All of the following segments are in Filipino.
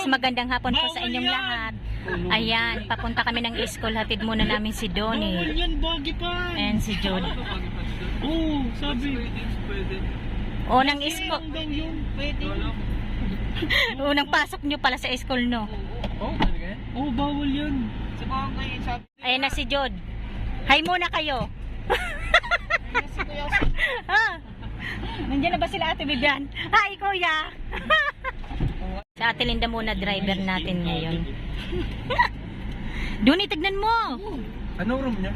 magandang hapon po sa inyong lahat. Ayan, papunta kami ng school. Hatid muna namin si Donnie. Bawal yan, bagi pa. And si Jude. Oo, sabi. Unang school. Daw yun, pwede. Unang pasok nyo pala sa school, no? Oo, talaga yan? Oo, bawal yan. Sa bagay, sabi. Ayan na si Jude. Hi muna kayo. Ha? Nandiyan na ba sila Ate Bibian? Hi, Kuya! Si Ate Linda muna, driver natin ngayon. Doon, tignan mo! Ano room niya?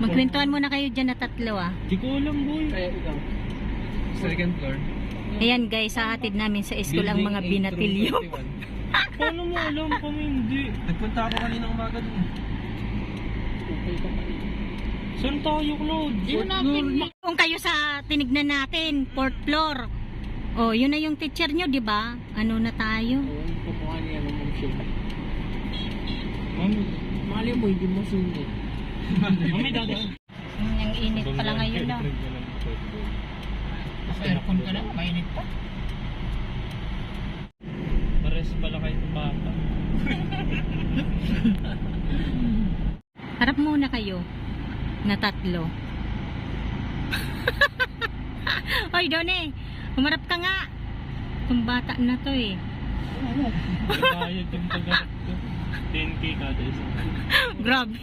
Magkwentuhan muna kayo dyan na tatlo, ah. Di ko alam, boy. Kaya ikaw. Second floor. Ayan guys, hahatid namin sa school ang mga binatilyo. Paano mo alam kami hindi? Nagpunta ako kanina umaga dun. Saan tayo, Claude? Kung kayo sa tinignan natin, 4th floor. Oh, yun na yung teacher nyo, di ba? Ano na tayo? Pupukan niya naman siya. Mami, mali mo, hindi mo sunod. Mami, dada. Ang init pala ngayon, no? Sa aircon ka lang, mainit pa. Pares pala kayo bata. Harap muna kayo na tatlo. Hoy, Donnie, humarap ka nga. Itong bata na to eh. Bayad yung pagharap ko. 10K kada isa. Grabe.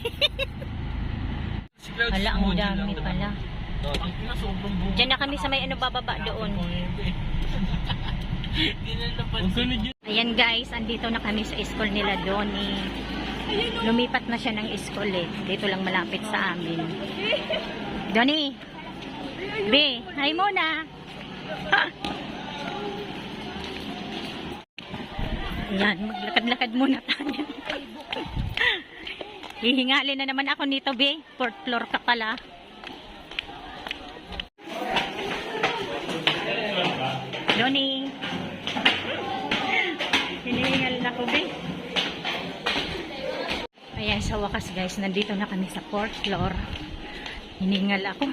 Hala, ang dami pala. Diyan na kami sa may ano bababa doon. Ayan guys, andito na kami sa school nila Donnie. Lumipat na siya ng school eh. Dito lang malapit sa amin. Donnie! Be, hi muna! Ayan, maglakad-lakad muna tayo. Hihingali na naman ako nito, Be. 4th floor ka pala. Donnie! Hinihingal na ko, Be. Ayan, sa wakas guys, nandito na kami sa 4th floor. Hiningal ako.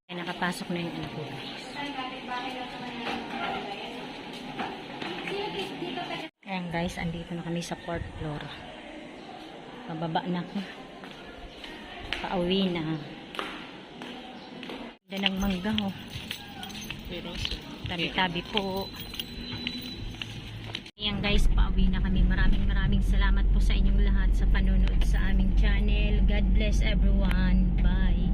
Ay, nakapasok na yung anak ko guys. Ayan guys, andito na kami sa 4th floor. Pababa na ako. Pauwi na. Ganda ng mangga oh. Tabi-tabi po. Ayan guys, pauwi na kami. Maraming salamat po sa inyong lahat sa panonood sa aming channel. God bless everyone. Bye.